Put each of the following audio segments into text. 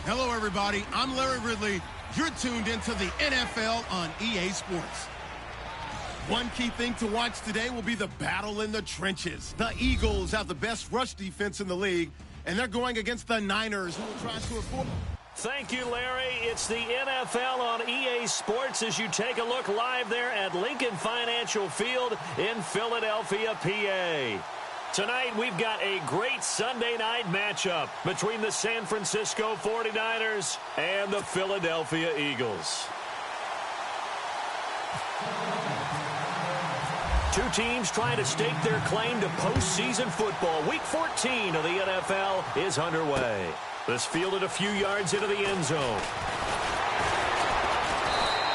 Hello, everybody. I'm Larry Ridley. You're tuned into the NFL on EA Sports. One key thing to watch today will be the battle in the trenches. The Eagles have the best rush defense in the league, and they're going against the Niners, who will try to avoid. Thank you, Larry. It's the NFL on EA Sports as you take a look live there at Lincoln Financial Field in Philadelphia, PA. Tonight, we've got a great Sunday night matchup between the San Francisco 49ers and the Philadelphia Eagles. Two teams trying to stake their claim to postseason football. Week 14 of the NFL is underway. This fielded a few yards into the end zone.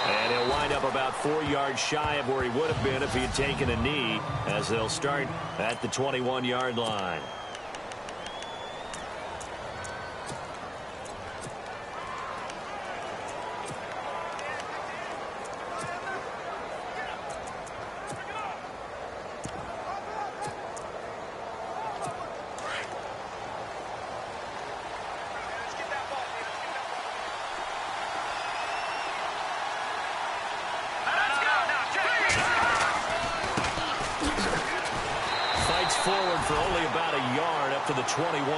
And he'll wind up about 4 yards shy of where he would have been if he had taken a knee, as they'll start at the 21-yard line. Forward for only about a yard up to the 21.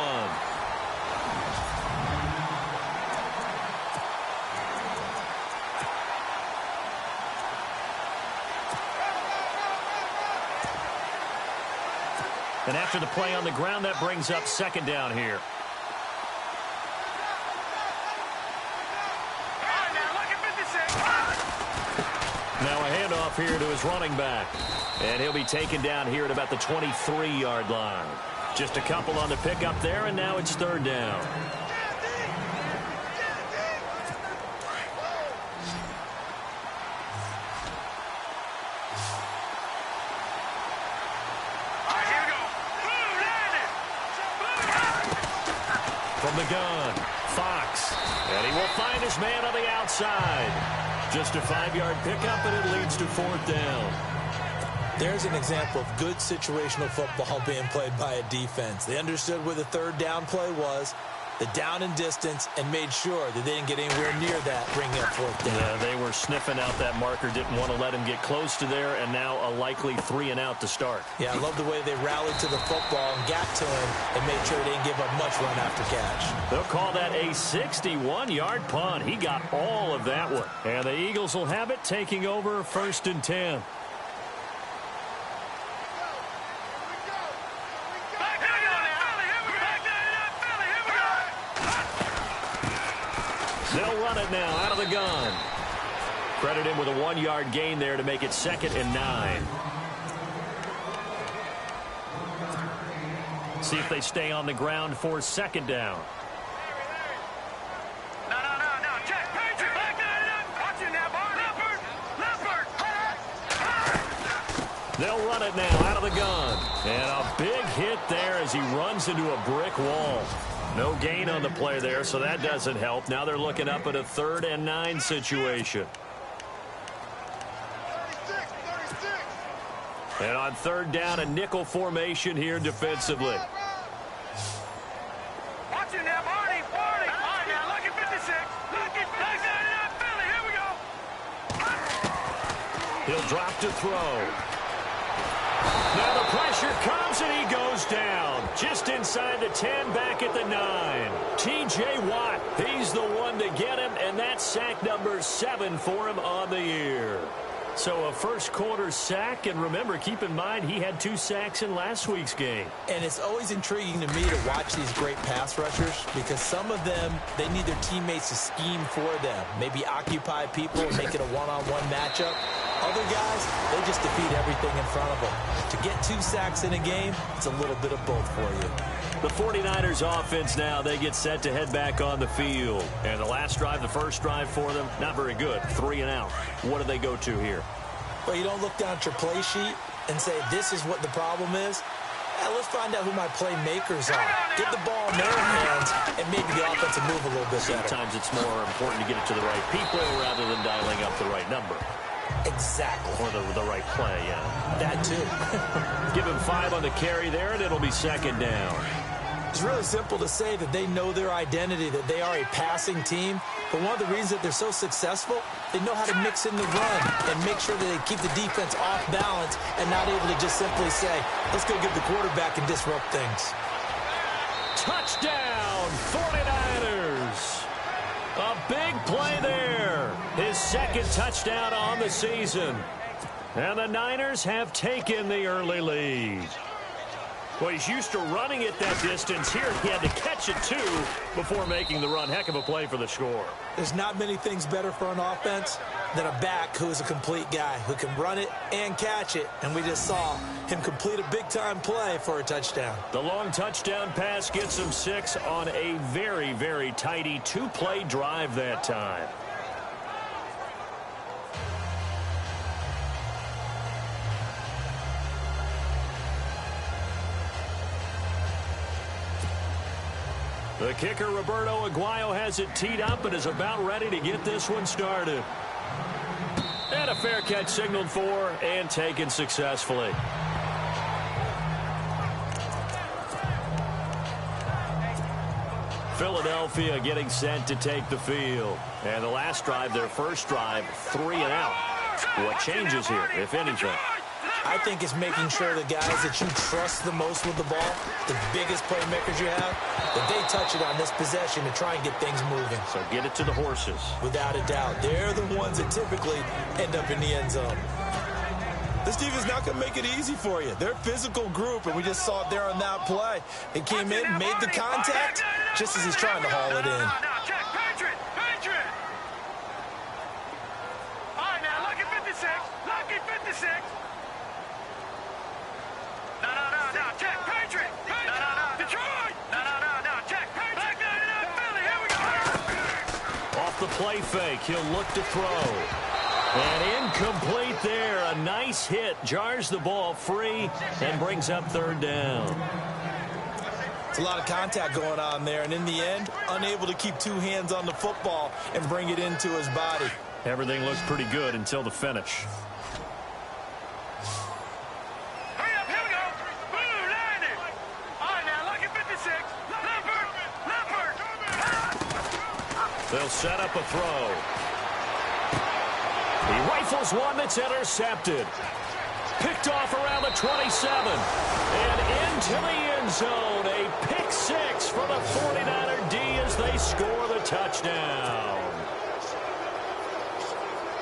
And after the play on the ground, that brings up second down here. Now a handoff here to his running back. And he'll be taken down here at about the 23-yard line. Just a couple on the pickup there, and now it's third down. From the gun, Fox. And he will find his man on the outside. Just a 5-yard pickup, and it leads to fourth down. There's an example of good situational football being played by a defense. They understood where the third down play was, the down and distance, and made sure that they didn't get anywhere near that, bringing up fourth down. Yeah, they were sniffing out that marker, didn't want to let him get close to there, and now a likely 3-and-out to start. Yeah, I love the way they rallied to the football and got to him and made sure they didn't give up much run after catch. They'll call that a 61-yard punt. He got all of that one. And the Eagles will have it, taking over first and 10. They'll run it now out of the gun. Credit him with a 1-yard gain there to make it 2nd and 9. See if they stay on the ground for second down. They'll run it now out of the gun. And a big hit there as he runs into a brick wall. No gain on the play there, so that doesn't help. Now they're looking up at a 3rd and 9 situation. And on third down, a nickel formation here defensively. He'll drop to throw. Now the pressure comes and he goes down. Just inside the 10, back at the 9. T.J. Watt, he's the one to get him, and that's sack number 7 for him on the year. So a first quarter sack, and remember, keep in mind he had 2 sacks in last week's game. And it's always intriguing to me to watch these great pass rushers because some of them, they need their teammates to scheme for them. Maybe occupy people and make it a one-on-one matchup. Other guys, they just defeat everything in front of them. To get 2 sacks in a game, it's a little bit of both for you. The 49ers offense now, they get set to head back on the field. And the last drive, the first drive for them, not very good. 3-and-out. What do they go to here? Well, you don't look down at your play sheet and say, this is what the problem is. Let's find out who my playmakers are. Get the ball in their hands, and maybe the offense will move a little bit better. Sometimes it's more important to get it to the right people rather than dialing up the right number. Exactly. Or the right play, yeah. That too. Give him 5 on the carry there, and it'll be second down. It's really simple to say that they know their identity, that they are a passing team. But one of the reasons that they're so successful, they know how to mix in the run and make sure that they keep the defense off balance and not able to just simply say, let's go get the quarterback and disrupt things. Touchdown, 49ers. A big play there. His second touchdown on the season. And the Niners have taken the early lead. Well, he's used to running it that distance. Here he had to catch it, too, before making the run. Heck of a play for the score. There's not many things better for an offense than a back who is a complete guy, who can run it and catch it. And we just saw him complete a big-time play for a touchdown. The long touchdown pass gets him 6 on a very, very tidy 2-play drive that time. The kicker, Roberto Aguayo, has it teed up and is about ready to get this one started. And a fair catch signaled for and taken successfully. Philadelphia getting set to take the field. And the last drive, their first drive, 3 and out. What changes here, if anything? I think it's making sure the guys that you trust the most with the ball, the biggest playmakers you have, that they touch it on this possession to try and get things moving. So get it to the horses. Without a doubt. They're the ones that typically end up in the end zone. This defense is not going to make it easy for you. They're a physical group, and we just saw it there on that play. It came in, made the contact, just as he's trying to haul it in. All right, now, lucky 56. Lucky 56. No, check, Patriot. No, Detroit. No, check, Patriot. Philly, here we go. Off the play fake, he'll look to throw. And incomplete there. A nice hit. Jars the ball free and brings up third down. It's a lot of contact going on there, and in the end, unable to keep 2 hands on the football and bring it into his body. Everything looks pretty good until the finish. Hurry up, here we go. Blue, 90. All right, now, lucky 56. Leopard. They'll set up a throw. He rifles one that's intercepted. Picked off around the 27. And into the end zone. A pick 6 for the 49er D as they score the touchdown.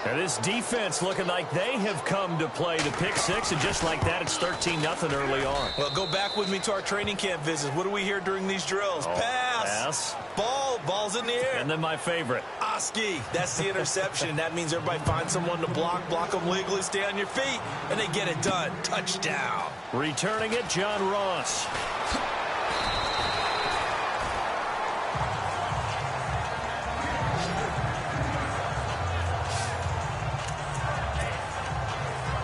And this defense looking like they have come to play the pick 6. And just like that, it's 13-0 early on. Well, go back with me to our training camp visits. What do we hear during these drills? Pass. Ball's in the air. And then my favorite. Oski. That's the interception. That means everybody finds someone to block them legally, stay on your feet, and they get it done. Touchdown. Returning it, John Ross.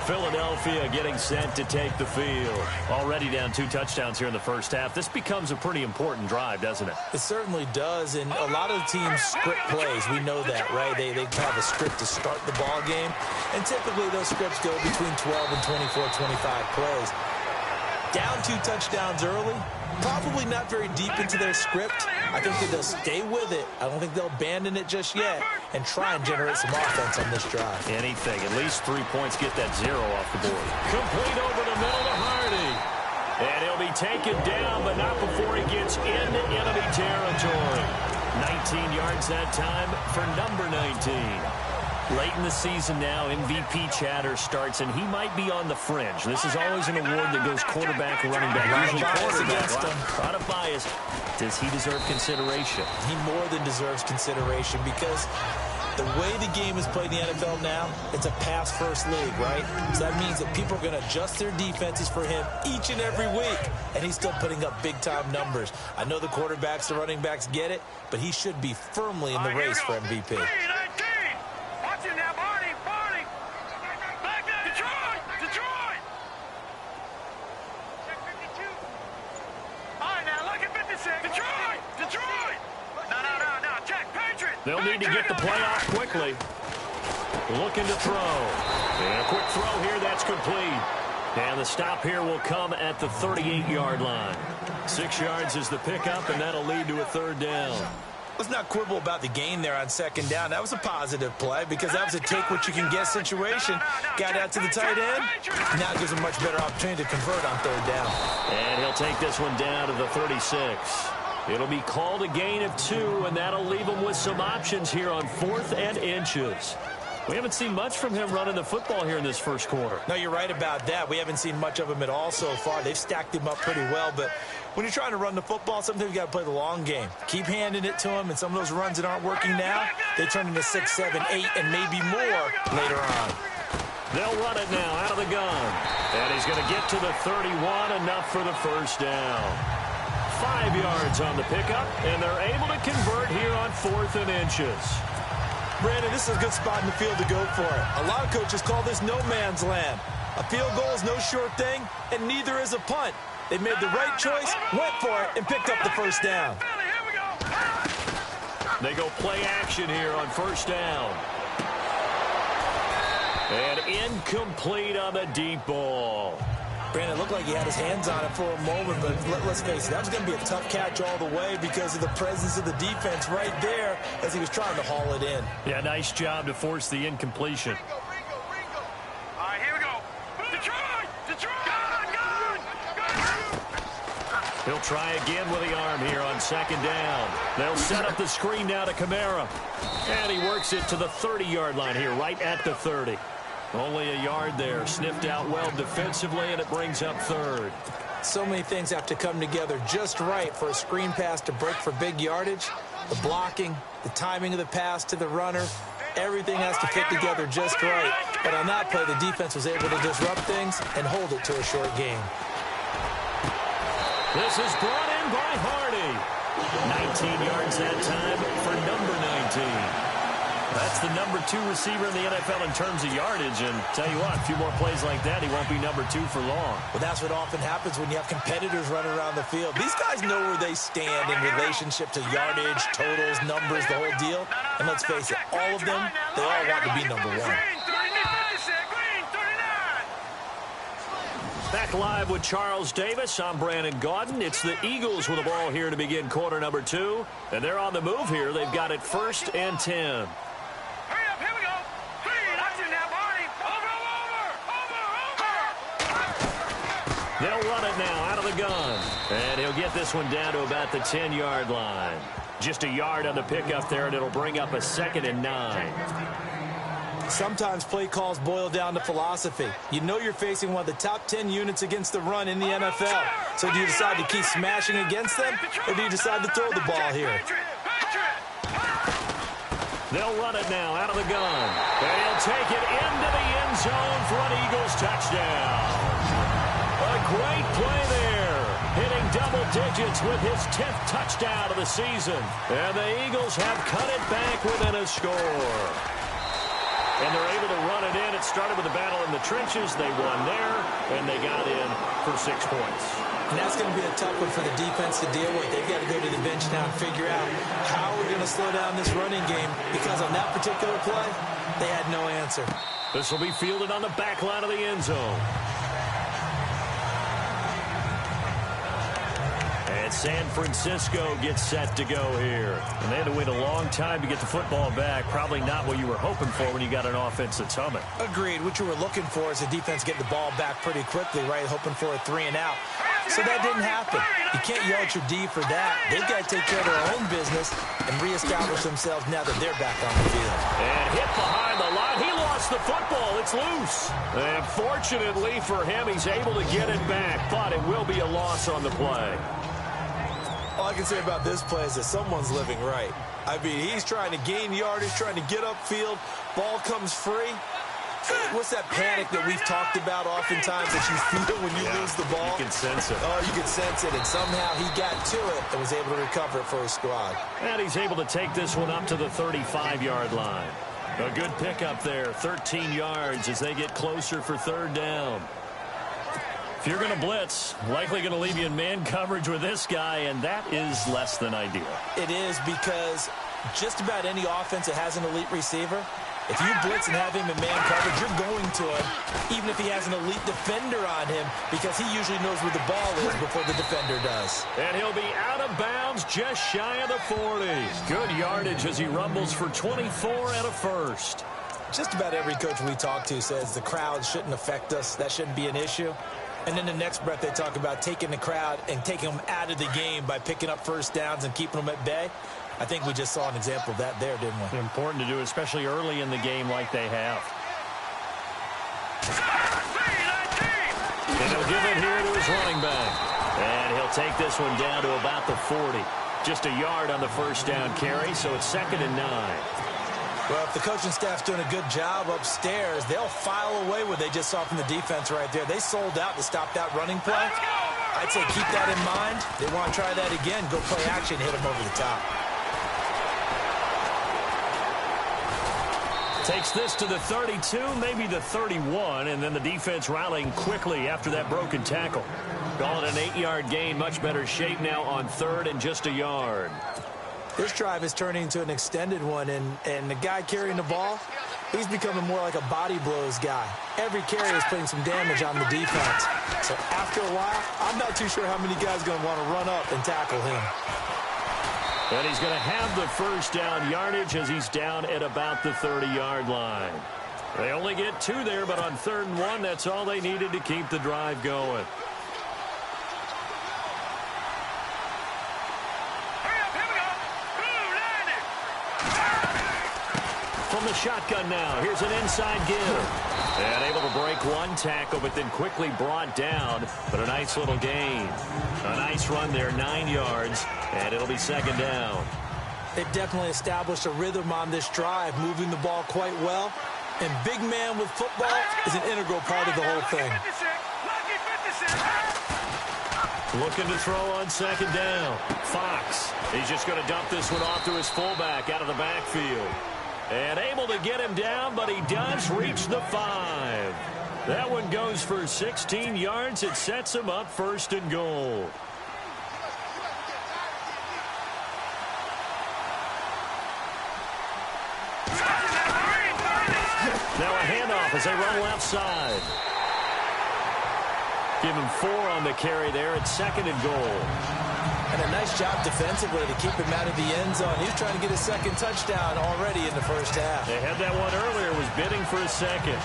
Philadelphia getting set to take the field. Already down 2 touchdowns here in the first half. This becomes a pretty important drive, doesn't it? It certainly does, and a lot of the teams script plays. We know that, right? They have a script to start the ball game, and typically those scripts go between 12 and 24, 25 plays. Down 2 touchdowns early, probably not very deep into their script. I think that they'll stay with it. I don't think they'll abandon it just yet and try and generate some offense on this drive. Anything. At least 3 points, get that 0 off the board. Complete over the middle to Hardy. And he'll be taken down, but not before he gets into enemy territory. 19 yards that time for number 19. Late in the season now, MVP chatter starts, and he might be on the fringe. This is always an award that goes quarterback or running back. Usually quarterback. A lot of bias. Does he deserve consideration? He more than deserves consideration because the way the game is played in the NFL now, it's a pass-first league, right? So that means that people are going to adjust their defenses for him each and every week, and he's still putting up big-time numbers. I know the quarterbacks, the running backs get it, but he should be firmly in the race for MVP. They'll need to get the play off quickly. Looking to throw. And a quick throw here, that's complete. And the stop here will come at the 38-yard line. 6 yards is the pickup, and that'll lead to a 3rd down. Let's not quibble about the gain there on 2nd down. That was a positive play because that was a take-what-you-can-get situation. Got out to the tight end. Now it gives him a much better opportunity to convert on 3rd down. And he'll take this one down to the 36. It'll be called a gain of 2, and that'll leave him with some options here on 4th and inches. We haven't seen much from him running the football here in this first quarter. No, you're right about that. We haven't seen much of him at all so far. They've stacked him up pretty well, but when you're trying to run the football, sometimes you got to play the long game. Keep handing it to him, and some of those runs that aren't working now, they turn into 6, 7, 8, and maybe more later on. They'll run it now out of the gun. And he's going to get to the 31, enough for the 1st down. 5 yards on the pickup, and they're able to convert here on 4th and inches. Brandon, this is a good spot in the field to go for it. A lot of coaches call this no man's land. A field goal is no sure thing, and neither is a punt. They made the right choice, went for it, and picked up the 1st down. They go play action here on 1st down. And incomplete on the deep ball. Brandon, it looked like he had his hands on it for a moment, but let's face it, that was going to be a tough catch all the way because of the presence of the defense right there as he was trying to haul it in. Yeah, nice job to force the incompletion. All right, here we go. Detroit! Detroit! Good! He'll try again with the arm here on 2nd down. They'll set up the screen now to Kamara. And he works it to the 30-yard line here, right at the 30. Only a yard there, sniffed out well defensively, and it brings up 3rd. So many things have to come together just right for a screen pass to break for big yardage. The blocking, the timing of the pass to the runner, everything has to fit together just right. But on that play, the defense was able to disrupt things and hold it to a short gain. This is brought in by Hardy. 19 yards that time for number 19. That's the number 2 receiver in the NFL in terms of yardage. And tell you what, a few more plays like that, he won't be number 2 for long. Well, that's what often happens when you have competitors running around the field. These guys know where they stand in relationship to yardage, totals, numbers, the whole deal. And let's face it, all of them, they all want to be number 1. Back live with Charles Davis. I'm Brandon Gaudin. It's the Eagles with the ball here to begin quarter number 2. And they're on the move here. They've got it 1st and 10. They'll run it now out of the gun. And he'll get this one down to about the 10-yard line. Just a yard on the pickup there, and it'll bring up a 2nd and 9. Sometimes play calls boil down to philosophy. You know you're facing one of the top 10 units against the run in the NFL. So do you decide to keep smashing against them, or do you decide to throw the ball here? They'll run it now out of the gun. And he'll take it into the end zone for an Eagles touchdown. A great play there, hitting double digits with his 10th touchdown of the season. And the Eagles have cut it back within a score. And they're able to run it in. It started with a battle in the trenches. They won there, and they got in for 6 points. And that's going to be a tough one for the defense to deal with. They've got to go to the bench now and figure out how we're going to slow down this running game, because on that particular play, they had no answer. This will be fielded on the back line of the end zone. And San Francisco gets set to go here. And they had to wait a long time to get the football back. Probably not what you were hoping for when you got an offense that's humming. Agreed. What you were looking for is the defense getting the ball back pretty quickly, right? Hoping for a 3 and out. So that didn't happen. You can't yell at your D for that. They've got to take care of their own business and reestablish themselves now that they're back on the field. And hit behind the line. He lost the football. It's loose. And fortunately for him, he's able to get it back. But it will be a loss on the play. All I can say about this play is that someone's living right. I mean, he's trying to gain yardage, trying to get upfield. Ball comes free. What's that panic that we've talked about oftentimes that you feel when you lose the ball? You can sense it. Oh, you can sense it. And somehow he got to it and was able to recover it for his squad. And he's able to take this one up to the 35-yard line. A good pickup there, 13 yards as they get closer for 3rd down. If you're going to blitz, likely going to leave you in man coverage with this guy, and that is less than ideal. It is, because just about any offense that has an elite receiver, If you blitz and have him in man coverage, you're going to him, even if he has an elite defender on him, because he usually knows where the ball is before the defender does. And he'll be out of bounds just shy of the 40. Good yardage as he rumbles for 24 and a first. Just about every coach we talk to says the crowd shouldn't affect us. That shouldn't be an issue. And then the next breath they talk about taking the crowd and taking them out of the game by picking up first downs and keeping them at bay. I think we just saw an example of that there, didn't we? Important to do, especially early in the game like they have. And he'll give it here to his running back. And he'll take this one down to about the 40. Just a yard on the first down carry, so it's 2nd and 9. Well, if the coaching staff's doing a good job upstairs, they'll file away what they just saw from the defense right there. They sold out to stop that running play. I'd say keep that in mind. They want to try that again, go play action, hit them over the top. Takes this to the 32, maybe the 31, and then the defense rallying quickly after that broken tackle. Call it an 8-yard gain, much better shape now on 3rd and just a yard. This drive is turning into an extended one, and the guy carrying the ball, he's becoming more like a body blows guy. Every carry is putting some damage on the defense. So after a while, I'm not too sure how many guys are going to want to run up and tackle him. And he's going to have the first down yardage as he's down at about the 30-yard line. They only get 2 there, but on 3rd and 1, that's all they needed to keep the drive going. From the shotgun now, here's an inside give. And able to break one tackle, but then quickly brought down. But a nice little gain. A nice run there, 9 yards, and it'll be 2nd down. They've definitely established a rhythm on this drive, moving the ball quite well. And big man with football is an integral part of the whole thing. Looking to throw on 2nd down. Fox, he's just going to dump this one off to his fullback out of the backfield. And able to get him down, but he does reach the 5. That one goes for 16 yards. It sets him up 1st and goal. Now a handoff as they run left side. Give him 4 on the carry there at 2nd and goal. And a nice job defensively to keep him out of the end zone. He was trying to get his 2nd touchdown already in the first half. They had that one earlier, was bidding for a 2nd.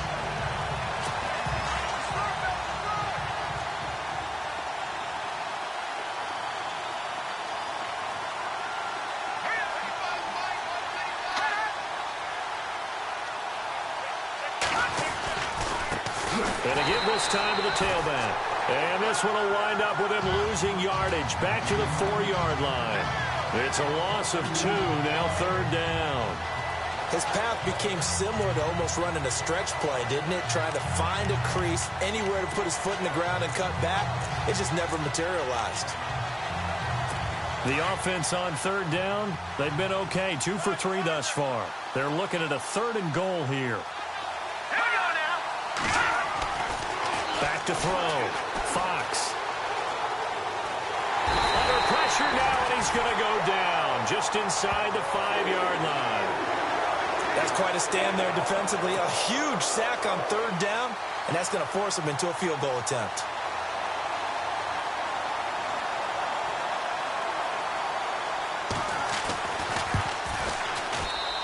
And a give this time to the tailback. And this one will wind up with him losing yardage back to the 4-yard line. It's a loss of 2, now 3rd down. His path became similar to almost running a stretch play, didn't it? Trying to find a crease, anywhere to put his foot in the ground and cut back. It just never materialized. The offense on 3rd down, they've been okay. 2 for 3 thus far. They're looking at a 3rd and goal here. Back to throw. Fox. Under pressure now, and he's going to go down just inside the 5-yard line. That's quite a stand there defensively. A huge sack on 3rd down, and that's going to force him into a field goal attempt.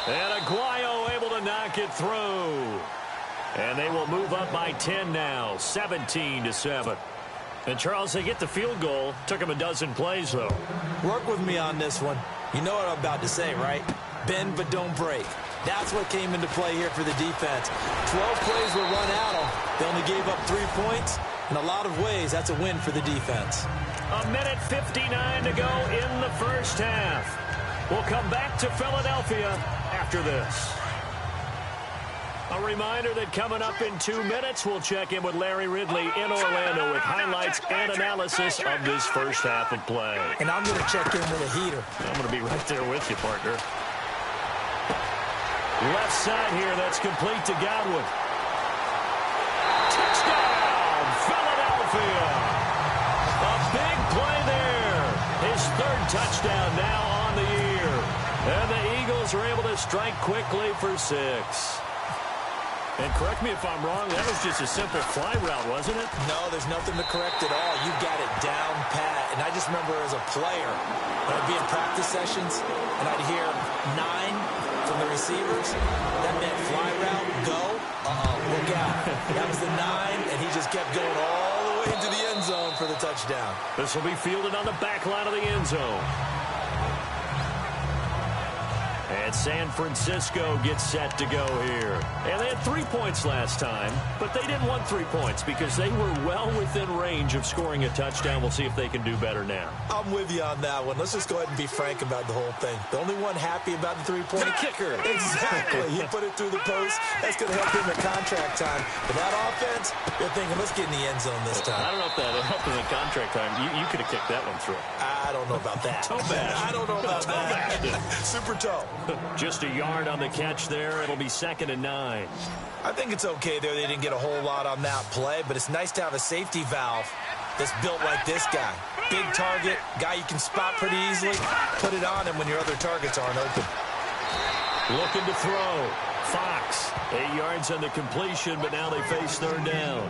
And Aguayo able to knock it through. And they will move up by 10 now, 17-7. And, Charles, they get the field goal. Took them a dozen plays, though. Work with me on this one. You know what I'm about to say, right? Bend but don't break. That's what came into play here for the defense. 12 plays were run out on. They only gave up 3 points. In a lot of ways, that's a win for the defense. A minute 59 to go in the first half. We'll come back to Philadelphia after this. A reminder that coming up in 2 minutes, we'll check in with Larry Ridley in Orlando with highlights and analysis of this first half of play. And I'm going to check in with a heater. I'm going to be right there with you, partner. Left side here, that's complete to Godwin. Touchdown, Philadelphia. A big play there. His 3rd touchdown now on the year. And the Eagles are able to strike quickly for 6. And correct me if I'm wrong, that was just a simple fly route, wasn't it? No, there's nothing to correct at all. You got it down pat. And I just remember as a player, when I'd be in practice sessions, and I'd hear 9 from the receivers, that meant fly route, go. Look out. That was the 9, and he just kept going all the way into the end zone for the touchdown. This will be fielded on the back line of the end zone. And San Francisco gets set to go here. And they had 3 points last time, but they didn't want 3 points because they were well within range of scoring a touchdown. We'll see if they can do better now. I'm with you on that one. Let's just go ahead and be frank about the whole thing. The only one happy about the three-point The kicker. Exactly. He put it through the post. That's going to help him at contract time. But that offense, they're thinking, let's get in the end zone this time. I don't know if that helped him at contract time. You could have kicked that one through. I don't know about that. Toe bash. I don't know about that. Super toe. Just a yard on the catch there. It'll be 2nd and 9. I think it's okay there. They didn't get a whole lot on that play, but it's nice to have a safety valve that's built like this guy. Big target, guy you can spot pretty easily. Put it on him when your other targets aren't open. Looking to throw. Fox, 8 yards on the completion, but now they face 3rd down.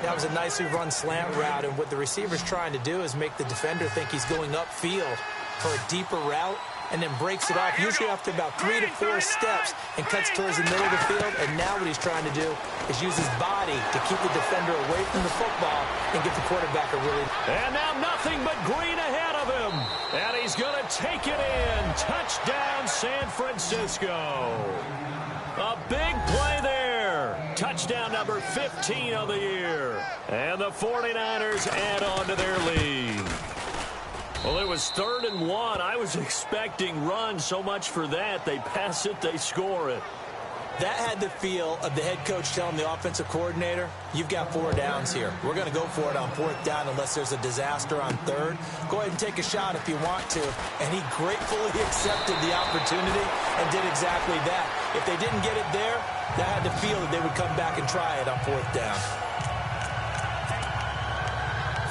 That was a nicely run slant route, and what the receiver's trying to do is make the defender think he's going upfield for a deeper route, and then breaks it off, usually after about 3 to 4 steps, and cuts towards the middle of the field. And now what he's trying to do is use his body to keep the defender away from the football and get the quarterback a really... And now nothing but green ahead of him. And he's going to take it in. Touchdown, San Francisco. A big play there. Touchdown number 15 of the year. And the 49ers add on to their lead. Well, it was 3rd and 1. I was expecting runs. So much for that. They pass it, they score it. That had the feel of the head coach telling the offensive coordinator, you've got 4 downs here. We're going to go for it on 4th down unless there's a disaster on 3rd. Go ahead and take a shot if you want to. And he gratefully accepted the opportunity and did exactly that. If they didn't get it there, that had the feel that they would come back and try it on 4th down.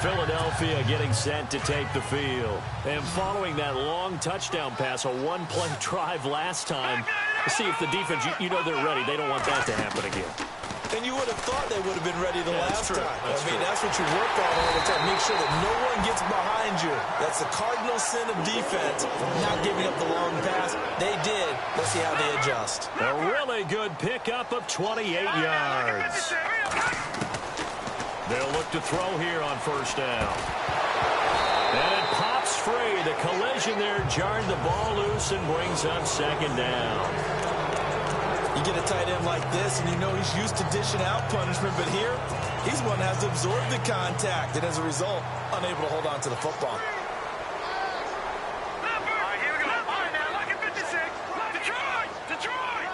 Philadelphia getting set to take the field. And following that long touchdown pass, a one-play drive last time, see if the defense, you know they're ready. They don't want that to happen again. And you would have thought they would have been ready the last time. That's true. That's what you work on all the time. Make sure that no one gets behind you. That's the cardinal sin of defense, not giving up the long pass. They did. Let's see how they adjust. A really good pickup of 28 yards. They'll look to throw here on 1st down. And it pops free. The collision there jarred the ball loose and brings up 2nd down. You get a tight end like this, and you know he's used to dishing out punishment, but here, he's one that has to absorb the contact, and as a result, unable to hold on to the football. Here we go. All right, now, look at 56. Detroit!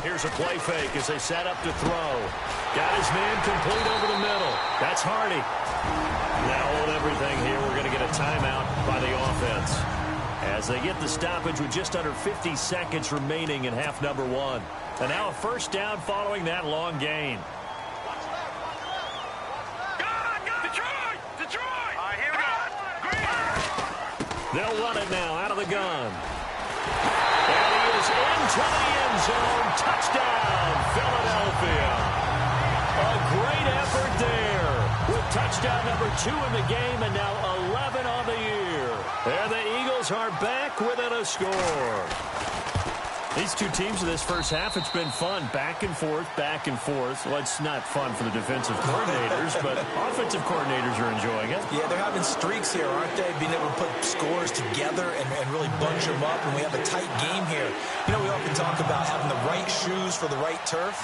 Here's a play fake as they set up to throw. Got his man complete over the middle. That's Hardy. Now hold everything here. We're going to get a timeout by the offense as they get the stoppage with just under 50 seconds remaining in half number 1. And now a 1st down following that long gain. Detroit! All right, here we go. They'll run it now out of the gun. And he is into the end zone. Touchdown, Philadelphia. A great effort there with touchdown number 2 in the game and now 11 on the year. And the Eagles are back within a score. These two teams in this first half, it's been fun. Back and forth, back and forth. Well, it's not fun for the defensive coordinators, but offensive coordinators are enjoying it. Yeah, they're having streaks here, aren't they? Being able to put scores together and really bunch them up, and we have a tight game here. You know, we often talk about having the right shoes for the right turf.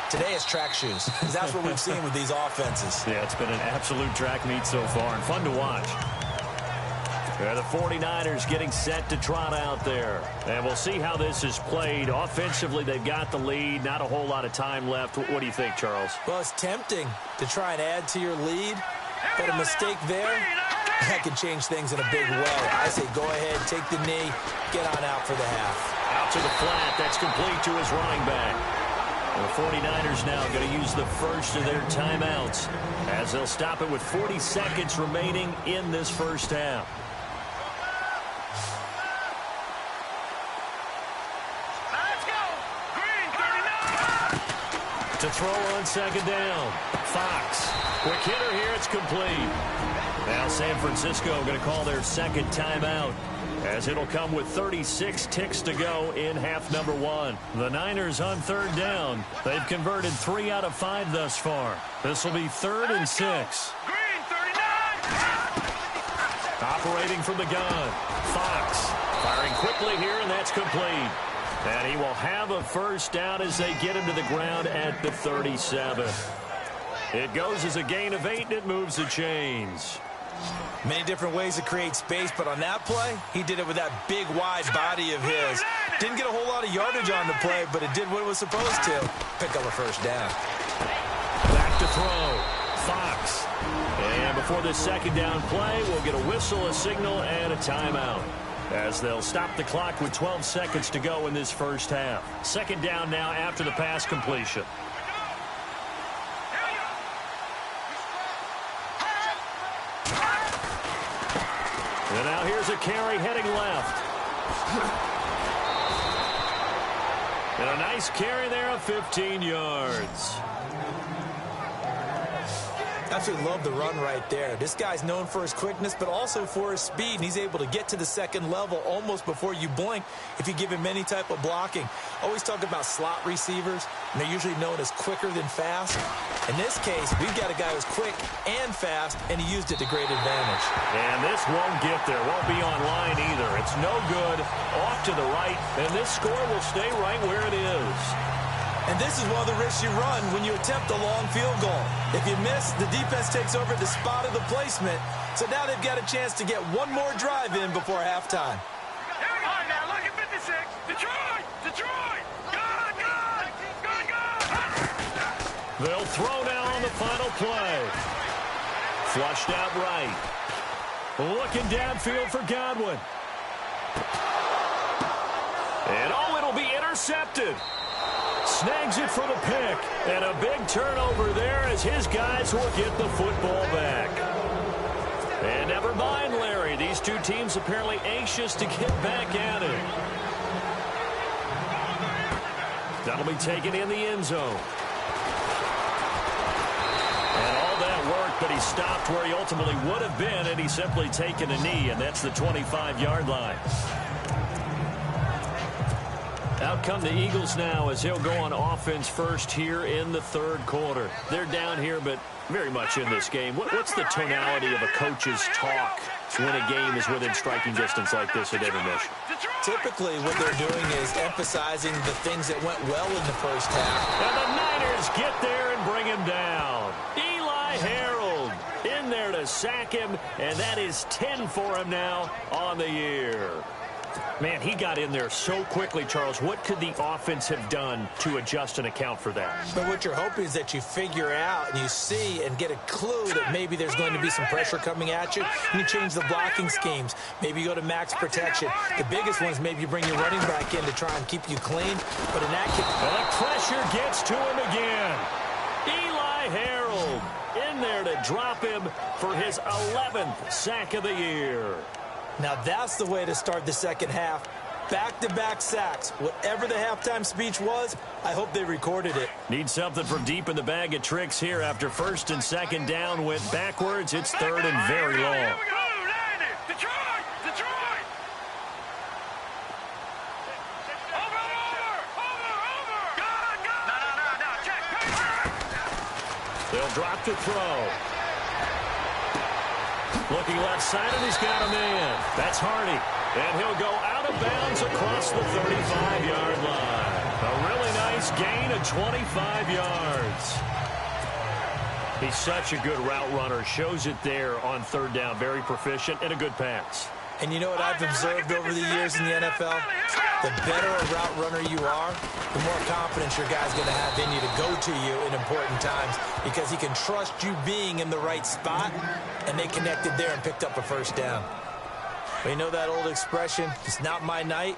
Today it's track shoes, because that's what we've seen with these offenses. Yeah, it's been an absolute track meet so far, and fun to watch. The 49ers getting set to trot out there. And we'll see how this is played. Offensively, they've got the lead. Not a whole lot of time left. What do you think, Charles? Well, it's tempting to try and add to your lead, but a mistake there, that could change things in a big way. I say go ahead, take the knee, get on out for the half. Out to the flat. That's complete to his running back. The 49ers now going to use the first of their timeouts as they'll stop it with 40 seconds remaining in this first half. Let's go. Green, 39. To throw on second down. Fox. Quick hitter here. It's complete. Now San Francisco going to call their second timeout, as it'll come with 36 ticks to go in half number 1. The Niners on third down. They've converted 3 out of 5 thus far. This will be 3rd and 6. Green 39. Operating from the gun. Fox firing quickly here, and that's complete. And he will have a first down as they get him to the ground at the 37. It goes as a gain of 8, and it moves the chains. Many different ways to create space, but on that play, he did it with that big, wide body of his. Didn't get a whole lot of yardage on the play, but it did what it was supposed to. Pick up a first down. Back to throw. Fox. And before this second down play, we'll get a whistle, a signal, and a timeout, as they'll stop the clock with 12 seconds to go in this first half. Second down now after the pass completion. And now here's a carry heading left. And a nice carry there of 15 yards. Absolutely love the run right there. This guy's known for his quickness, but also for his speed. And he's able to get to the second level almost before you blink if you give him any type of blocking. Always talk about slot receivers, and they're usually known as quicker than fast. In this case, we've got a guy who's quick and fast, and he used it to great advantage. And this won't get there. Won't be online either. It's no good. Off to the right, and this score will stay right where it is. And this is one of the risks you run when you attempt a long field goal. If you miss, the defense takes over the spot of the placement. So now they've got a chance to get one more drive in before halftime. Here we go. Now look at 56. Detroit! Detroit! Good, good! Good, good! They'll throw now on the final play. Flushed out right. Looking downfield for Godwin. And oh, it'll be intercepted. Snags it for the pick, and a big turnover there as his guys will get the football back. And never mind, Larry. These two teams apparently anxious to get back at it. That'll be taken in the end zone. And all that work, but he stopped where he ultimately would have been, and he's simply taken a knee, and that's the 25-yard line. Out come the Eagles now as he'll go on offense first here in the third quarter. They're down here, but very much in this game. What's the tonality of a coach's talk when a game is within striking distance like this at intermission? Typically, what they're doing is emphasizing the things that went well in the first half. And the Niners get there and bring him down. Eli Harold in there to sack him, and that is 10 for him now on the year. Man, he got in there so quickly, Charles. What could the offense have done to adjust and account for that? But what you're hoping is that you figure out and you see and get a clue that maybe there's going to be some pressure coming at you. And you change the blocking schemes. Maybe you go to max protection. The biggest one is maybe you bring your running back in to try and keep you clean. But in that case, the pressure gets to him again. Eli Harold in there to drop him for his 11th sack of the year. now that's the way to start the second half. Back-to-back sacks. Whatever the halftime speech was, I hope they recorded it. Need something from deep in the bag of tricks here after first and second down went backwards. It's third and very long. Detroit! Detroit! Over! Good! No, check! They'll drop to throw. Looking left side, and he's got a man. That's Hardy. And he'll go out of bounds across the 35-yard line. A really nice gain of 25 yards. He's such a good route runner. Shows it there on third down. Very proficient and a good pass. And you know what I've observed over the years in the NFL? The better a route runner you are, the more confidence your guy's going to have in you to go to you in important times because he can trust you being in the right spot, and they connected there and picked up a first down. But you know that old expression, it's not my night?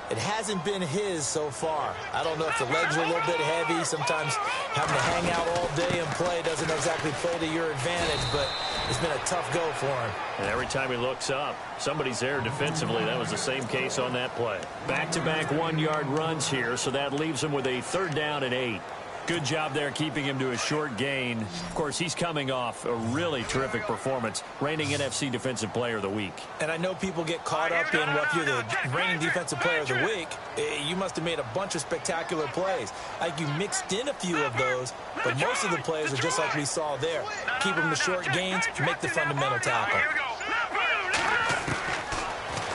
It hasn't been his so far. I don't know if the legs are a little bit heavy. Sometimes having to hang out all day and play doesn't exactly play to your advantage, but it's been a tough go for him. And every time he looks up, somebody's there defensively. That was the same case on that play. Back-to-back one-yard runs here, so that leaves him with a third down and 8. Good job there keeping him to a short gain. Of course, he's coming off a really terrific performance, reigning NFC Defensive Player of the Week. And I know people get caught up in, well, if you're the reigning Defensive Player of the Week, you must have made a bunch of spectacular plays. Like you mixed in a few of those, but most of the plays are just like we saw there. Keep them to short gains, make the fundamental tackle.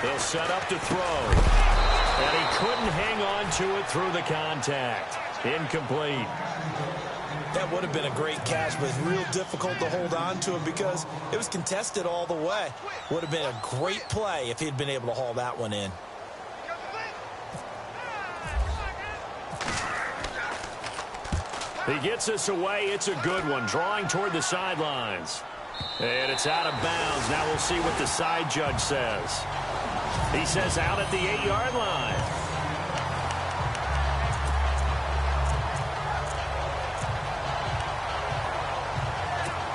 He'll set up to throw. And he couldn't hang on to it through the contact. Incomplete. That would have been a great catch, but it's real difficult to hold on to it because it was contested all the way. Would have been a great play if he'd been able to haul that one in. He gets us away. It's a good one. Drawing toward the sidelines. And it's out of bounds. Now we'll see what the side judge says. He says out at the 8-yard line.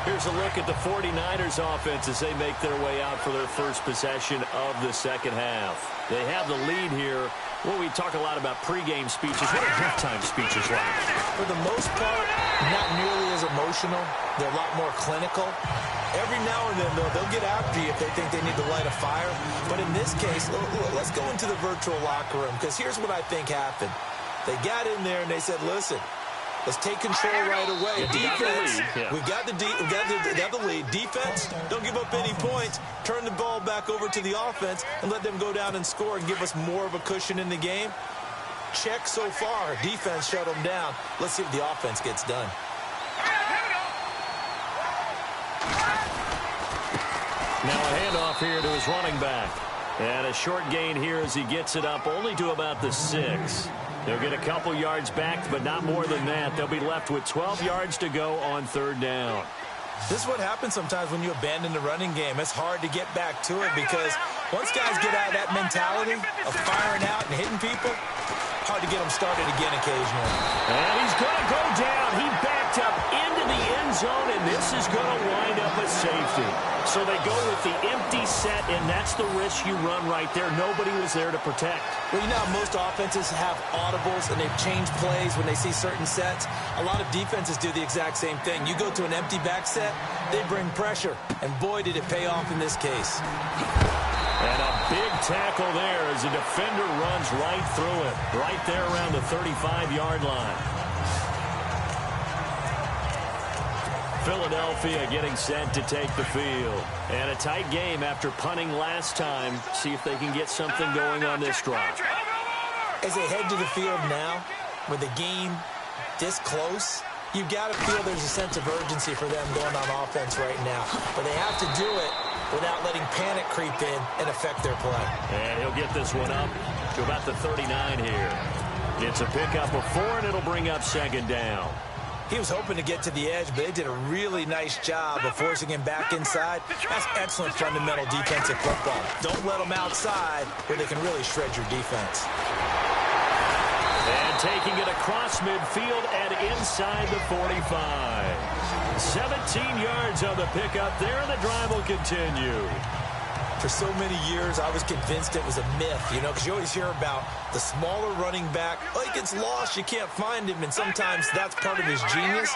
Here's a look at the 49ers offense as they make their way out for their first possession of the second half. They have the lead here. Well, we talk a lot about pregame speeches. What are halftime speeches like? For the most part, not nearly as emotional. They're a lot more clinical. Every now and then, though, they'll get after you if they think they need to light a fire. But in this case, let's go into the virtual locker room, because here's what I think happened. They got in there and they said, listen, let's take control right away. Defense, we got the lead. Defense, don't give up any points. Turn the ball back over to the offense and let them go down and score and give us more of a cushion in the game. Check so far. Defense shut them down. Let's see if the offense gets done. Now a handoff here to his running back. And a short gain here as he gets it up only to about the 6. They'll get a couple yards back, but not more than that. They'll be left with 12 yards to go on third down. This is what happens sometimes when you abandon the running game. It's hard to get back to it because once guys get out of that mentality of firing out and hitting people, hard to get them started again occasionally. And he's going to go down. He backed up into the end zone, and this is going to wind up a safety. So they go with the empty set, and that's the risk you run right there. Nobody was there to protect. Well, you know how most offenses have audibles, and they've changed plays when they see certain sets. A lot of defenses do the exact same thing. You go to an empty back set, they bring pressure, and boy, did it pay off in this case. And a big tackle there as the defender runs right through it, right there around the 35-yard line. Philadelphia getting set to take the field. And a tight game after punting last time. See if they can get something going on this drive. As they head to the field now, with the game this close, you've got to feel there's a sense of urgency for them going on offense right now. But they have to do it without letting panic creep in and affect their play. And he'll get this one up to about the 39 here. It's a pickup of 4, and it'll bring up second down. He was hoping to get to the edge, but they did a really nice job of forcing him back inside. That's excellent fundamental defensive football. Don't let them outside where they can really shred your defense. And taking it across midfield and inside the 45. 17 yards on the pickup there, and the drive will continue. For so many years, I was convinced it was a myth, you know, because you always hear about the smaller running back. Oh, he gets lost, you can't find him, and sometimes that's part of his genius.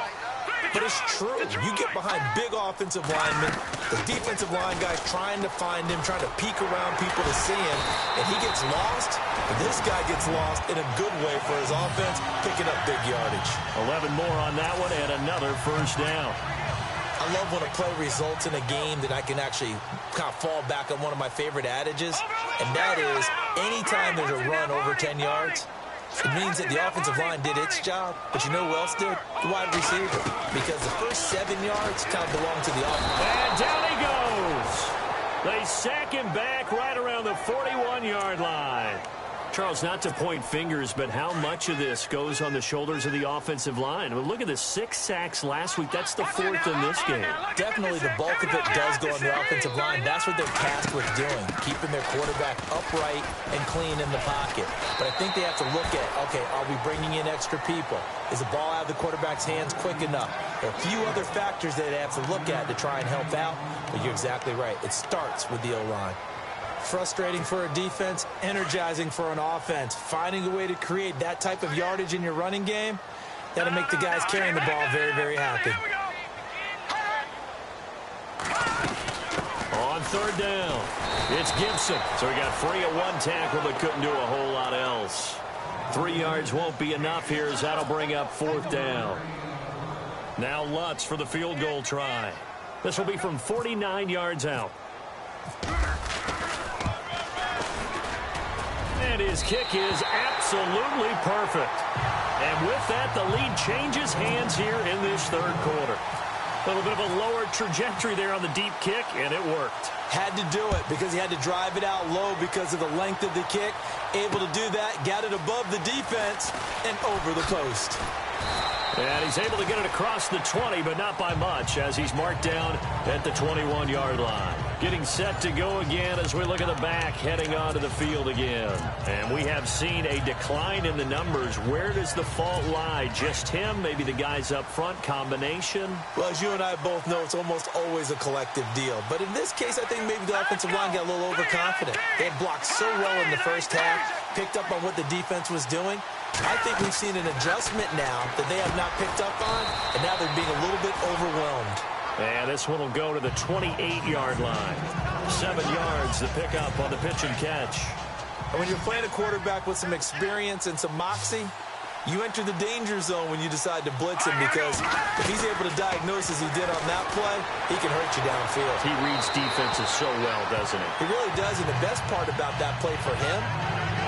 But it's true. You get behind big offensive linemen, the defensive line guy's trying to find him, trying to peek around people to see him, and he gets lost. And this guy gets lost in a good way for his offense, picking up big yardage. 11 more on that one, and another first down. I love when a play results in a game that I can actually kind of fall back on one of my favorite adages, and that is anytime there's a run over 10 yards, it means that the offensive line did its job, but you know who else did? The wide receiver. Because the first 7 yards kind of belong to the offense. And down he goes. They sack him back right around the 41-yard line. Charles, not to point fingers, but how much of this goes on the shoulders of the offensive line? I mean, look at the 6 sacks last week. That's the 4th in this game. Definitely the bulk of it does go on the offensive line. That's what they're tasked with doing, keeping their quarterback upright and clean in the pocket. But I think they have to look at, okay, are we bringing in extra people? Is the ball out of the quarterback's hands quick enough? There are a few other factors that they have to look at to try and help out, but you're exactly right. It starts with the O-line. Frustrating for a defense, energizing for an offense. Finding a way to create that type of yardage in your running game, That'll make the guys carrying the ball very, very happy. On third down, it's Gibson. So he got free of one tackle but couldn't do a whole lot else. 3 yards won't be enough here as that'll bring up fourth down. Now Lutz for the field goal try. This will be from 49 yards out. And his kick is absolutely perfect. And with that, the lead changes hands here in this third quarter. A little bit of a lower trajectory there on the deep kick, and it worked. Had to do it because he had to drive it out low because of the length of the kick. Able to do that, got it above the defense, and over the post. And he's able to get it across the 20, but not by much, as he's marked down at the 21-yard line. Getting set to go again as we look at the back, heading onto the field again. And we have seen a decline in the numbers. Where does the fault lie? Just him? Maybe the guys up front? Combination? Well, as you and I both know, it's almost always a collective deal. But in this case, I think maybe the offensive line got a little overconfident. They had blocked so well in the first half, picked up on what the defense was doing. I think we've seen an adjustment now that they have not picked up on, and now they're being a little bit overwhelmed. And this one will go to the 28-yard line. 7 yards to pick up on the pitch and catch. And when you're playing a quarterback with some experience and some moxie, you enter the danger zone when you decide to blitz him, because if he's able to diagnose as he did on that play, he can hurt you downfield. He reads defenses so well, doesn't he? He really does, and the best part about that play for him,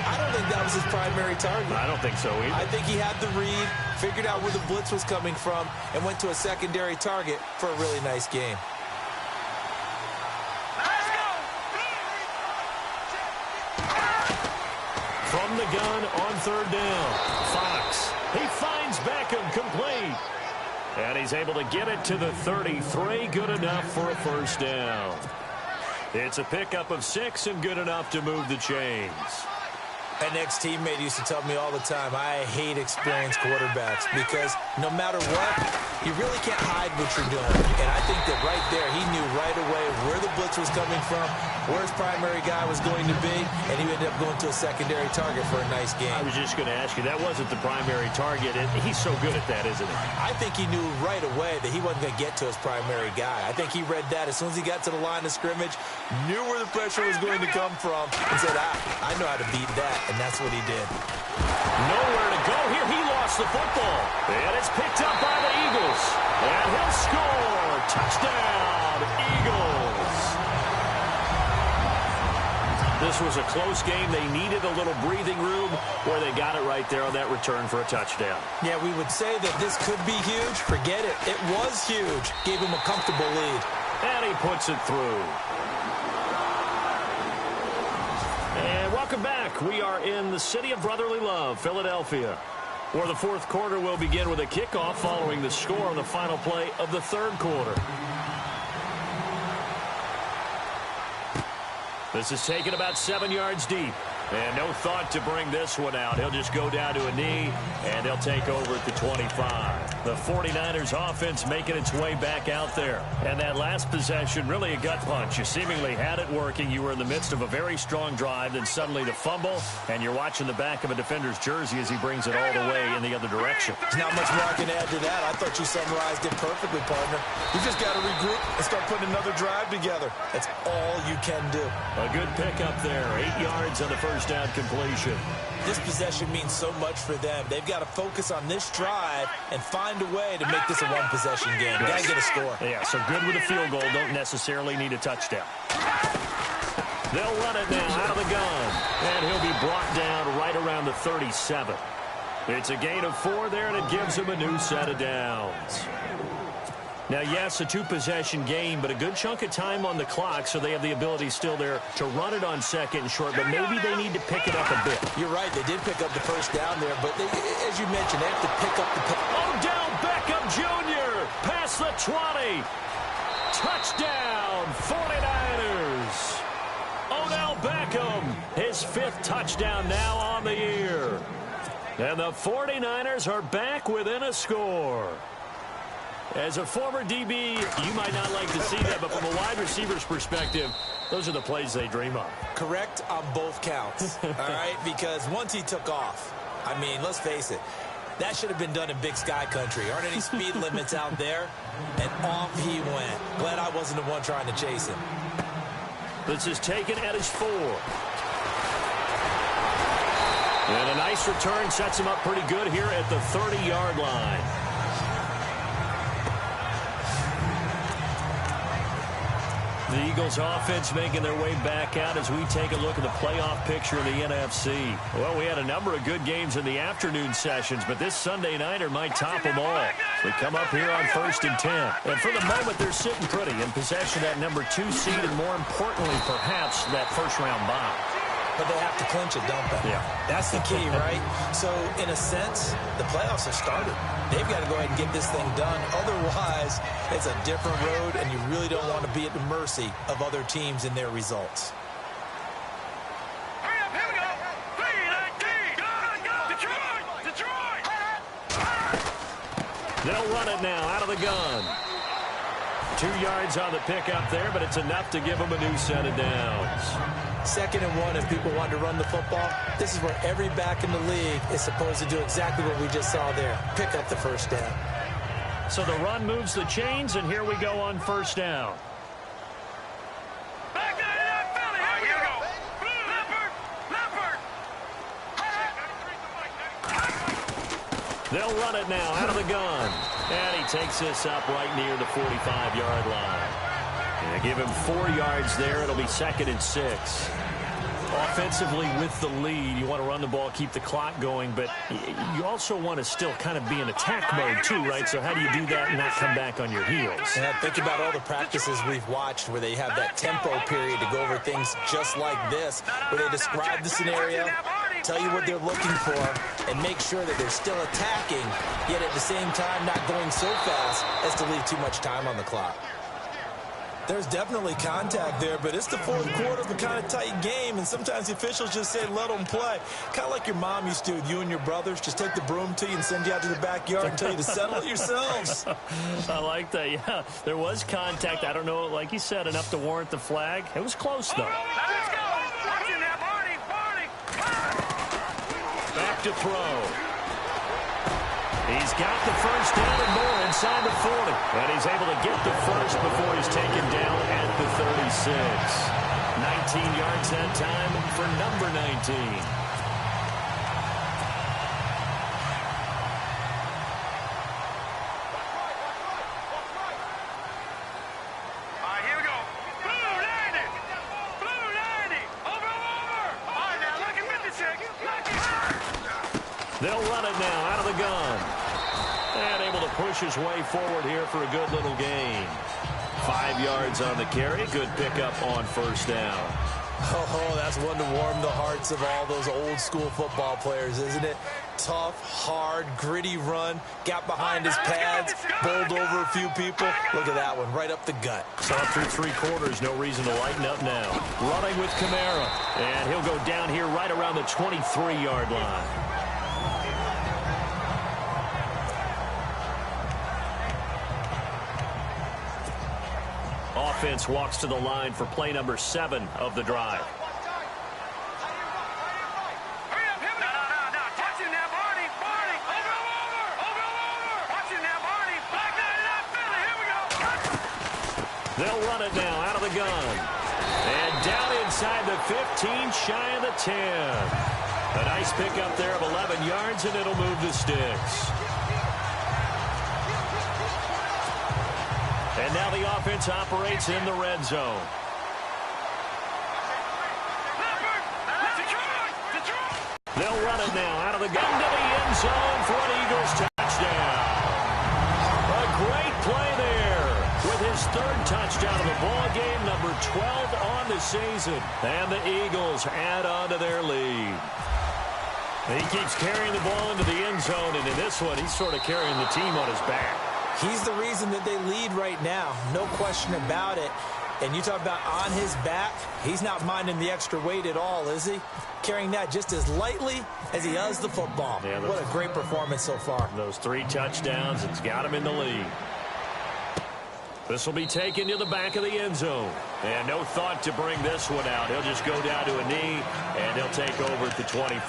I don't think that was his primary target. I don't think so either. I think he had the read, figured out where the blitz was coming from, and went to a secondary target for a really nice game. From the gun on third down, Fox. He finds Beckham complete. And he's able to get it to the 33. Good enough for a first down. It's a pickup of 6 and good enough to move the chains. An ex-teammate used to tell me all the time, I hate experienced quarterbacks because no matter what, you really can't hide what you're doing. And I think that right there, he knew right away where the blitz was coming from, where his primary guy was going to be, and he ended up going to a secondary target for a nice game. I was just going to ask you, that wasn't the primary target, and he's so good at that, isn't he? I think he knew right away that he wasn't going to get to his primary guy. I think he read that as soon as he got to the line of scrimmage, knew where the pressure was going to come from, and said, I know how to beat that. And that's what he did. Nowhere to go here. He lost the football. And it's picked up by the Eagles. And he'll score. Touchdown, Eagles. This was a close game. They needed a little breathing room where they got it right there on that return for a touchdown. Yeah, we would say that this could be huge. Forget it. It was huge. Gave him a comfortable lead. And he puts it through. And welcome back. We are in the city of brotherly love, Philadelphia, where the fourth quarter will begin with a kickoff following the score on the final play of the third quarter. This is taken about 7 yards deep. And no thought to bring this one out. He'll just go down to a knee, and they'll take over at the 25. The 49ers offense making its way back out there. And that last possession, really a gut punch. You seemingly had it working. You were in the midst of a very strong drive, then suddenly the fumble, and you're watching the back of a defender's jersey as he brings it all the way in the other direction. There's not much more I can add to that. I thought you summarized it perfectly, partner. You just got to regroup and start putting another drive together. That's all you can do. A good pickup there. 8 yards on the first down completion. This possession means so much for them. They've got to focus on this drive and find a way to make this a one-possession game. Got to get a score. Yeah, so good with a field goal. Don't necessarily need a touchdown. They'll run it now out of the gun. And he'll be brought down right around the 37. It's a gain of 4 there, and it gives him a new set of downs. Now, yes, a two-possession game, but a good chunk of time on the clock, so they have the ability still there to run it on second and short, but maybe they need to pick it up a bit. You're right. They did pick up the first down there, but they, as you mentioned, they have to pick up the... Odell Beckham Jr. past the 20. Touchdown, 49ers. Odell Beckham, his 5th touchdown now on the year. And the 49ers are back within a score. As a former DB, you might not like to see that, but from a wide receiver's perspective, those are the plays they dream of. Correct on both counts, all right? Because once he took off, I mean, let's face it, That should have been done in Big Sky Country. Aren't any speed limits out there? And off he went. Glad I wasn't the one trying to chase him. This is taken at his 4. And a nice return sets him up pretty good here at the 30-yard line. The Eagles offense making their way back out as we take a look at the playoff picture in the NFC. Well, we had a number of good games in the afternoon sessions, but this Sunday nighter might top them all. We come up here on 1st and 10. And for the moment, they're sitting pretty in possession of that number 2 seed and, more importantly, perhaps that first-round bye. But they have to clinch it, don't they? Yeah. That's the key, right? So, in a sense, the playoffs have started. They've got to go ahead and get this thing done. Otherwise, it's a different road, and you really don't want to be at the mercy of other teams and their results. Hurry up, here we go. 3-19. Go. Detroit. They'll run it now out of the gun. 2 yards on the pickup there, but it's enough to give them a new set of downs. 2nd and 1, if people want to run the football, this is where every back in the league is supposed to do exactly what we just saw there. Pick up the first down. So the run moves the chains, and here we go on 1st down. Back down to that Philly. Here we go. Leopard. They'll run it now out of the gun. And he takes this up right near the 45-yard line. Yeah, give him 4 yards there. It'll be 2nd and 6. Offensively with the lead, you want to run the ball, keep the clock going, but you also want to still kind of be in attack mode too, right? So how do you do that and not come back on your heels? And I think about all the practices we've watched where they have that tempo period to go over things just like this, where they describe the scenario, tell you what they're looking for, and make sure that they're still attacking, yet at the same time not going so fast as to leave too much time on the clock. There's definitely contact there, but it's the 4th quarter of a kind of tight game, and sometimes the officials just say, let them play. Kind of like your mom used to with you and your brothers. Just take the broom to you and send you out to the backyard and tell you to settle it yourselves. I like that, yeah. There was contact. I don't know, like you said, enough to warrant the flag. It was close, though. Let's go. Watching that, Barney. Back to throw. He's got the first down and more inside the 40. And he's able to get the first before he's taken down at the 36. 19 yards that time for number 19. All right, here we go. Blue 90. Over. All right, now, look at 56. They'll run it now out of the gun. And able to push his way forward here for a good little gain. 5 yards on the carry. Good pickup on 1st down. Oh, that's one to warm the hearts of all those old school football players, isn't it? Tough, hard, gritty run. Got behind his pads, bowled over a few people. Look at that one, right up the gut. So through 3 quarters, no reason to lighten up now. Running with Kamara. And he'll go down here right around the 23-yard line. Offense walks to the line for play number 7 of the drive. Hurry up, here we go. No. Watching that, Barney. Over. Watching that, Barney. Back down to that Philly. Here we go. They'll run it now out of the gun. And down inside the 15, shy of the 10. A nice pickup there of 11 yards, and it'll move the sticks. And now the offense operates in the red zone. They'll run it now out of the gun to the end zone for an Eagles touchdown. A great play there with his 3rd touchdown of the ball game, number 12 on the season. And the Eagles add on to their lead. He keeps carrying the ball into the end zone, and in this one, he's sort of carrying the team on his back. He's the reason that they lead right now. No question about it. And you talk about on his back, he's not minding the extra weight at all, is he? Carrying that just as lightly as he does the football. Yeah, what a great performance so far. Those 3 touchdowns, it's got him in the lead. This will be taken to the back of the end zone. And no thought to bring this one out. He'll just go down to a knee, and he'll take over at the 25.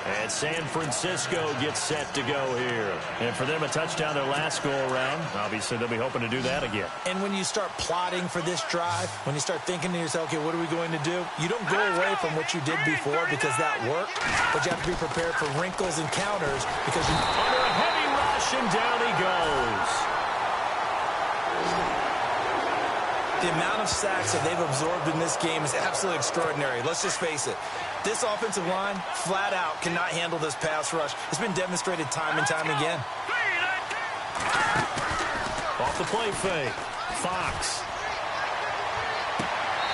And San Francisco gets set to go here. And for them, a touchdown their last go-around. Obviously, they'll be hoping to do that again. And when you start plotting for this drive, when you start thinking to yourself, okay, what are we going to do? You don't go away from what you did before because that worked, but you have to be prepared for wrinkles and counters because you... Under a heavy rush, and down he goes. The amount of sacks that they've absorbed in this game is absolutely extraordinary. Let's just face it. This offensive line, flat out, cannot handle this pass rush. It's been demonstrated time and time again. Off the play fake. Fox.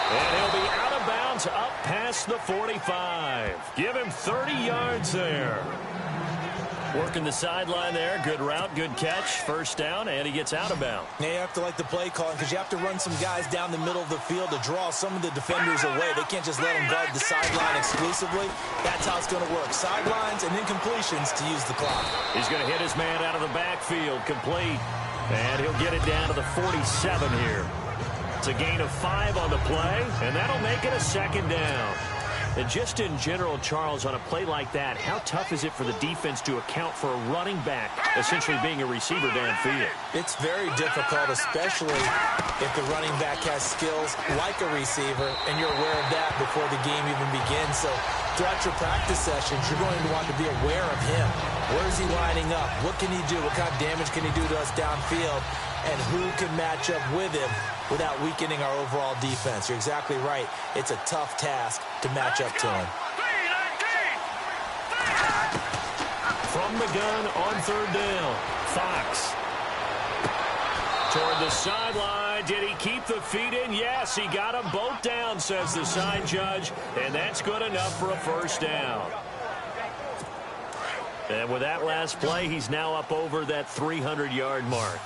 And he'll be out of bounds up past the 45. Give him 30 yards there. Working the sideline there. Good route, good catch. First down, and he gets out of bounds. Now you have to like the play calling because you have to run some guys down the middle of the field to draw some of the defenders away. They can't just let them guard the sideline exclusively. That's how it's going to work. Sidelines and incompletions to use the clock. He's going to hit his man out of the backfield. Complete. And he'll get it down to the 47 here. It's a gain of 5 on the play, and that'll make it a second down. And just in general, Charles, on a play like that, how tough is it for the defense to account for a running back essentially being a receiver downfield? It's very difficult, especially if the running back has skills like a receiver, and you're aware of that before the game even begins. So throughout your practice sessions, you're going to want to be aware of him. Where is he lining up? What can he do? What kind of damage can he do to us downfield? And who can match up with him without weakening our overall defense? You're exactly right. It's a tough task to match up to him. From the gun on third down, Fox. Toward the sideline. Did he keep the feet in? Yes, he got them both down, says the side judge. And that's good enough for a first down. And with that last play, he's now up over that 300-yard mark.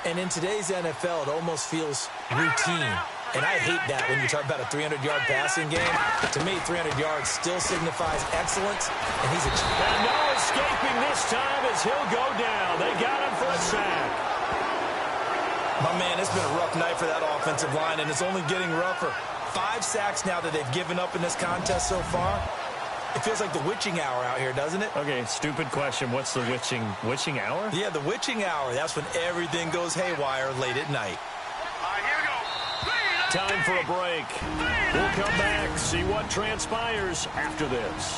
And in today's NFL, it almost feels routine. And I hate that when you talk about a 300-yard passing game. To me, 300 yards still signifies excellence, and he's a champ. And no escaping this time as he'll go down. They got him for a sack. My man, it's been a rough night for that offensive line, and it's only getting rougher. 5 sacks now that they've given up in this contest so far. It feels like the witching hour out here, doesn't it? Okay, stupid question. What's the witching hour? Yeah, the witching hour. That's when everything goes haywire late at night. Here we go. Time for a break. We'll come back, see what transpires after this.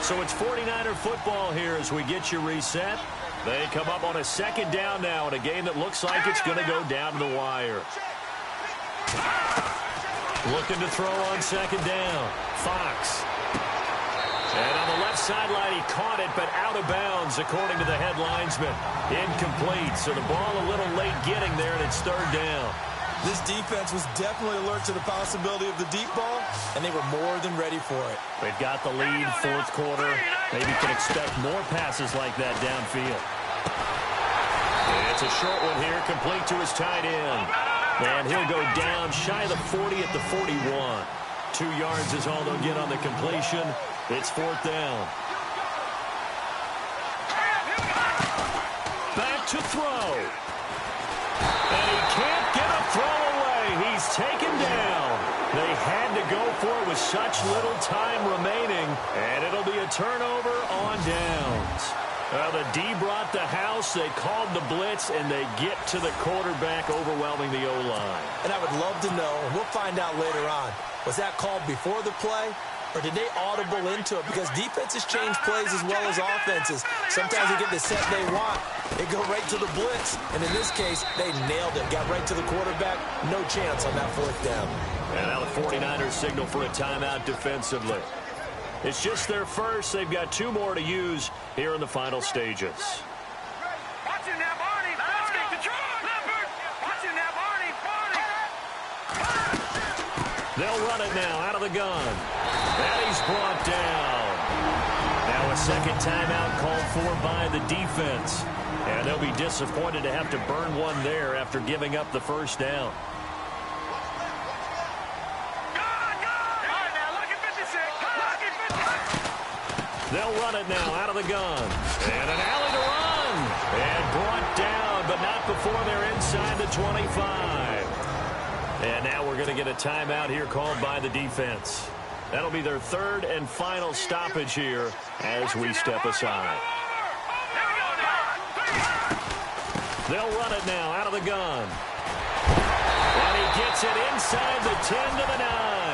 So it's 49er football here as we get you reset. They come up on a second down now in a game that looks like it's going to go down to the wire. Looking to throw on second down. Fox. And on the left sideline, he caught it, but out of bounds, according to the head linesman. Incomplete, so the ball a little late getting there, and it's third down. This defense was definitely alert to the possibility of the deep ball, and they were more than ready for it. They've got the lead, fourth quarter. Maybe can expect more passes like that downfield. And it's a short one here, complete to his tight end. And he'll go down shy of the 40 at the 41. 2 yards is all they'll get on the completion. It's fourth down. Back to throw. And he can't get a throw away. He's taken down. They had to go for it with such little time remaining. And it'll be a turnover on downs. The D brought the house. They called the blitz, and they get to the quarterback, overwhelming the O-line. And I would love to know, and we'll find out later on, was that called before the play, or did they audible into it? Because defenses change plays as well as offenses. Sometimes they get the set they want. They go right to the blitz. And in this case, they nailed it. Got right to the quarterback. No chance on that fourth down. And now the 49ers signal for a timeout defensively. It's just their first. They've got 2 more to use here in the final stages. Watch him now, Barney. Let's get control. Leopard. Watch him now, Barney. They'll run it now out of the gun. And he's brought down. Now a second timeout called for by the defense. And they'll be disappointed to have to burn one there after giving up the first down. They'll run it now out of the gun. And an alley to run. And brought down, but not before they're inside the 25. And now we're going to get a timeout here called by the defense. That'll be their third and final stoppage here as we step aside. They'll run it now out of the gun. And he gets it inside the 10 to the 9.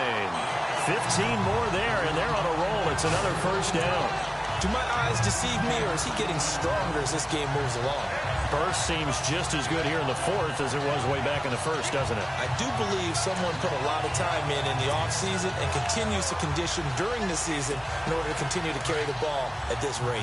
15 more there, and they're on a roll. It's another first down. Do my eyes deceive me, or is he getting stronger as this game moves along? Burst seems just as good here in the fourth as it was way back in the first, doesn't it? I do believe someone put a lot of time in the offseason and continues to condition during the season in order to continue to carry the ball at this rate.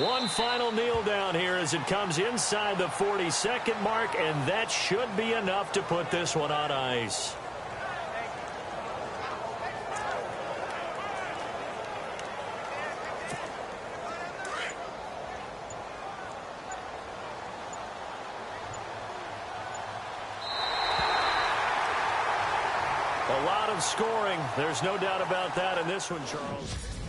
One final kneel down here as it comes inside the 40-second mark, and that should be enough to put this one on ice. A lot of scoring. There's no doubt about that in this one, Charles.